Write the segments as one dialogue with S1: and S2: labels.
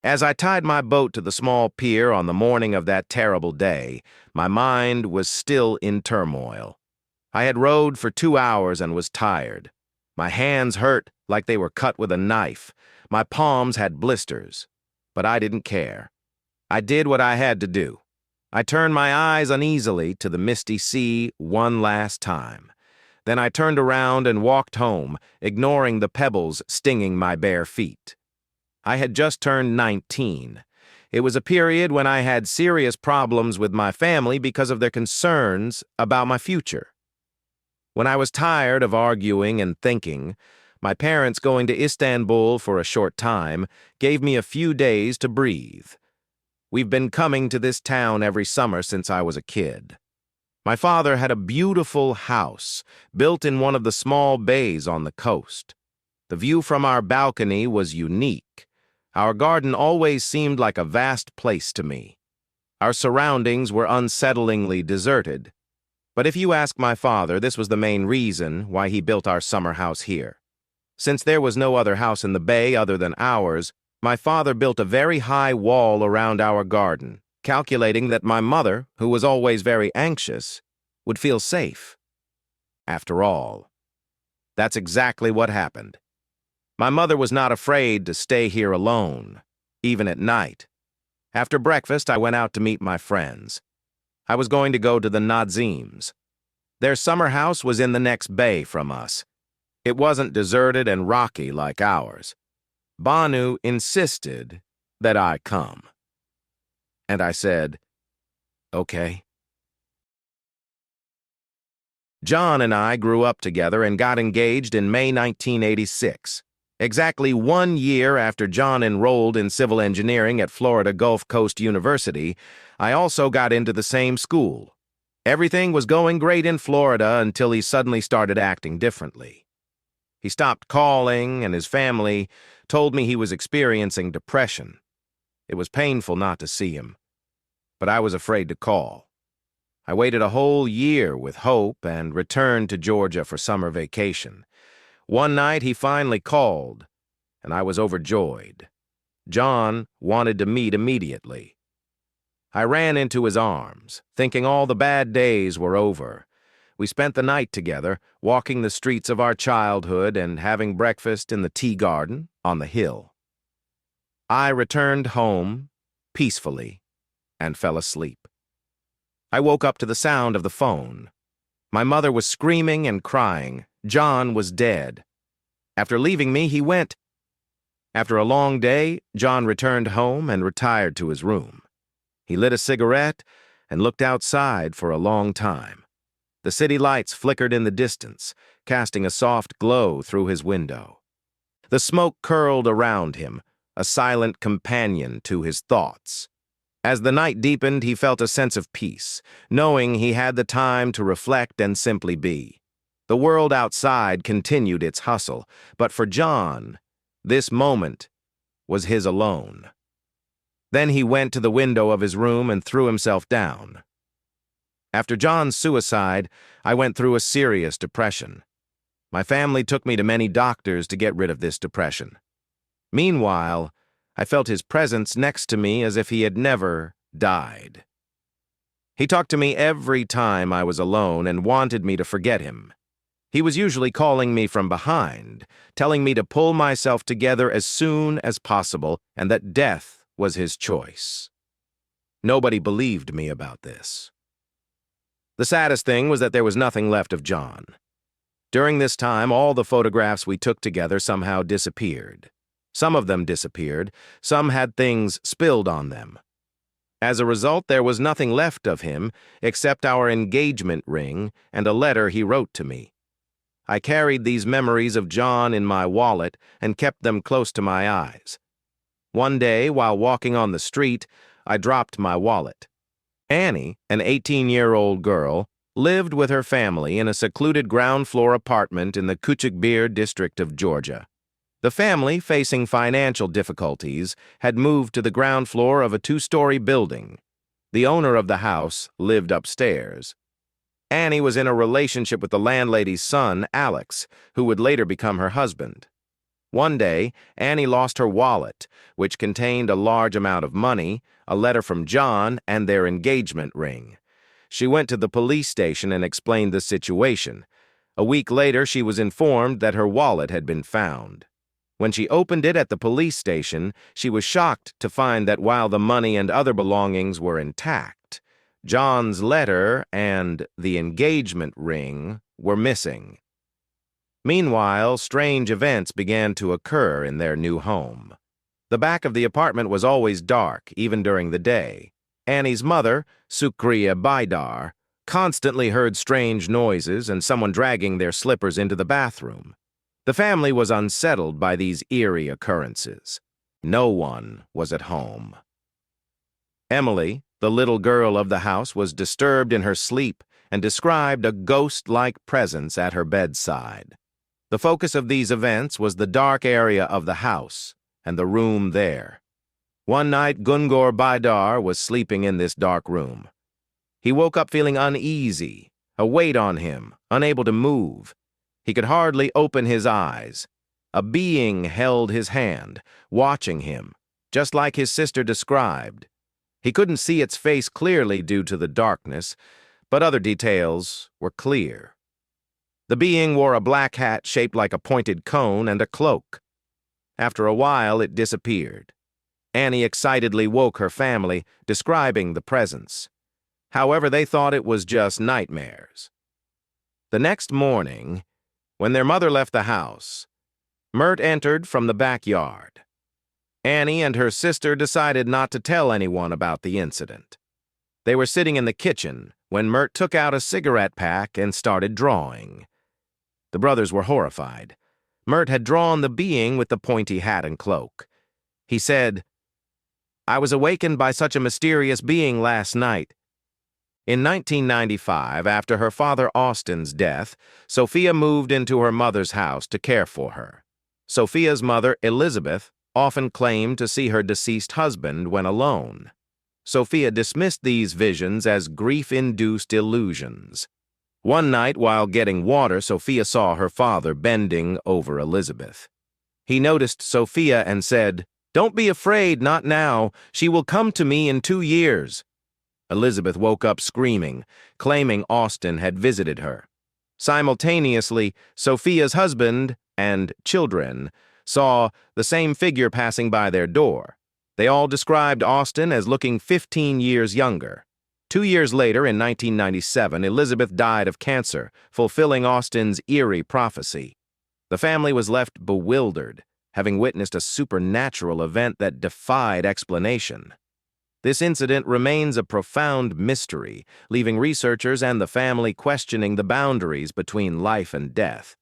S1: As I tied my boat to the small pier on the morning of that terrible day, my mind was still in turmoil. I had rowed for 2 hours and was tired. My hands hurt like they were cut with a knife. My palms had blisters. But I didn't care. I did what I had to do. I turned my eyes uneasily to the misty sea one last time. Then I turned around and walked home, ignoring the pebbles stinging my bare feet. I had just turned 19. It was a period when I had serious problems with my family because of their concerns about my future. When I was tired of arguing and thinking, my parents going to Istanbul for a short time gave me a few days to breathe. We've been coming to this town every summer since I was a kid. My father had a beautiful house built in one of the small bays on the coast. The view from our balcony was unique. Our garden always seemed like a vast place to me. Our surroundings were unsettlingly deserted. But if you ask my father, this was the main reason why he built our summer house here. Since there was no other house in the bay other than ours, my father built a very high wall around our garden, calculating that my mother, who was always very anxious, would feel safe. After all, that's exactly what happened. My mother was not afraid to stay here alone, even at night. After breakfast, I went out to meet my friends. I was going to go to the Nadzims. Their summer house was in the next bay from us. It wasn't deserted and rocky like ours. Banu insisted that I come. And I said, okay. John and I grew up together and got engaged in May 1986. Exactly 1 year after John enrolled in civil engineering at Florida Gulf Coast University, I also got into the same school. Everything was going great in Florida until he suddenly started acting differently. He stopped calling, and his family told me he was experiencing depression. It was painful not to see him, but I was afraid to call. I waited a whole year with hope and returned to Georgia for summer vacation. One night he finally called, and I was overjoyed. John wanted to meet immediately. I ran into his arms, thinking all the bad days were over. We spent the night together, walking the streets of our childhood and having breakfast in the tea garden on the hill. I returned home peacefully and fell asleep. I woke up to the sound of the phone. My mother was screaming and crying. John was dead. After leaving me, he went. After a long day, John returned home and retired to his room. He lit a cigarette and looked outside for a long time. The city lights flickered in the distance, casting a soft glow through his window. The smoke curled around him, a silent companion to his thoughts. As the night deepened, he felt a sense of peace, knowing he had the time to reflect and simply be. The world outside continued its hustle, but for John, this moment was his alone. Then he went to the window of his room and threw himself down. After John's suicide, I went through a serious depression. My family took me to many doctors to get rid of this depression. Meanwhile, I felt his presence next to me as if he had never died. He talked to me every time I was alone and wanted me to forget him. He was usually calling me from behind, telling me to pull myself together as soon as possible and that death was his choice. Nobody believed me about this. The saddest thing was that there was nothing left of John. During this time, all the photographs we took together somehow disappeared. Some of them disappeared, some had things spilled on them. As a result, there was nothing left of him except our engagement ring and a letter he wrote to me. I carried these memories of John in my wallet and kept them close to my eyes. One day, while walking on the street, I dropped my wallet. Annie, an 18-year-old girl, lived with her family in a secluded ground-floor apartment in the Küçükbir district of Georgia. The family, facing financial difficulties, had moved to the ground floor of a 2-story building. The owner of the house lived upstairs. Annie was in a relationship with the landlady's son, Alex, who would later become her husband. One day, Annie lost her wallet, which contained a large amount of money, a letter from John, and their engagement ring. She went to the police station and explained the situation. A week later, she was informed that her wallet had been found. When she opened it at the police station, she was shocked to find that while the money and other belongings were intact, John's letter and the engagement ring were missing. Meanwhile, strange events began to occur in their new home. The back of the apartment was always dark, even during the day. Annie's mother, Süre Baydar, constantly heard strange noises and someone dragging their slippers into the bathroom. The family was unsettled by these eerie occurrences. No one was at home. Emily, the little girl of the house, was disturbed in her sleep and described a ghost-like presence at her bedside. The focus of these events was the dark area of the house and the room there. One night, Gungur Baydar was sleeping in this dark room. He woke up feeling uneasy, a weight on him, unable to move. He could hardly open his eyes. A being held his hand, watching him, just like his sister described. He couldn't see its face clearly due to the darkness, but other details were clear. The being wore a black hat shaped like a pointed cone and a cloak. After a while, it disappeared. Annie excitedly woke her family, describing the presence. However, they thought it was just nightmares. The next morning, when their mother left the house, Mert entered from the backyard. Annie and her sister decided not to tell anyone about the incident. They were sitting in the kitchen when Mert took out a cigarette pack and started drawing. The brothers were horrified. Mert had drawn the being with the pointy hat and cloak. He said, "I was awakened by such a mysterious being last night." In 1995, after her father Austin's death, Sophia moved into her mother's house to care for her. Sophia's mother, Elizabeth, often claimed to see her deceased husband when alone. Sophia dismissed these visions as grief-induced illusions. One night, while getting water, Sophia saw her father bending over Elizabeth. He noticed Sophia and said, "Don't be afraid, not now. She will come to me in 2 years." Elizabeth woke up screaming, claiming Austin had visited her. Simultaneously, Sophia's husband and children saw the same figure passing by their door. They all described Austin as looking 15 years younger. 2 years later, in 1997, Elizabeth died of cancer, fulfilling Austin's eerie prophecy. The family was left bewildered, having witnessed a supernatural event that defied explanation. This incident remains a profound mystery, leaving researchers and the family questioning the boundaries between life and death.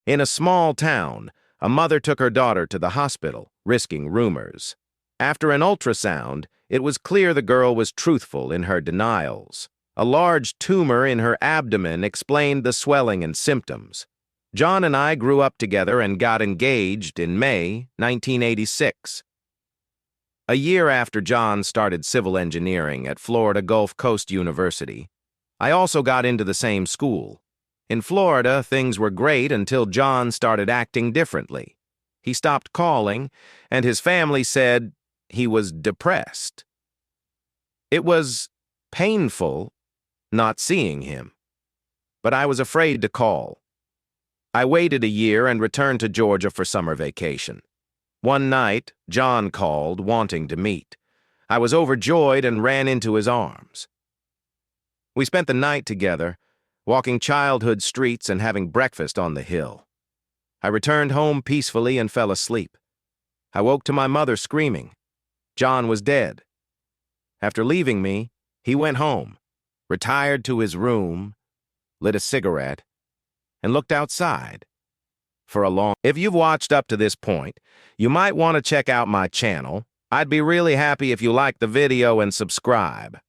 S1: In a small town, a mother took her daughter to the hospital, risking rumors. After an ultrasound, it was clear the girl was truthful in her denials. A large tumor in her abdomen explained the swelling and symptoms. John and I grew up together and got engaged in May 1986. A year after John started civil engineering at Florida Gulf Coast University, I also got into the same school. In Florida, things were great until John started acting differently. He stopped calling, and his family said he was depressed. It was painful not seeing him, but I was afraid to call. I waited a year and returned to Georgia for summer vacation. One night, John called, wanting to meet. I was overjoyed and ran into his arms. We spent the night together, walking childhood streets and having breakfast on the hill. I returned home peacefully and fell asleep. I woke to my mother screaming. John was dead. After leaving me, he went home, retired to his room, lit a cigarette, and looked outside. If you've watched up to this point, you might want to check out my channel. I'd be really happy if you liked the video and subscribe.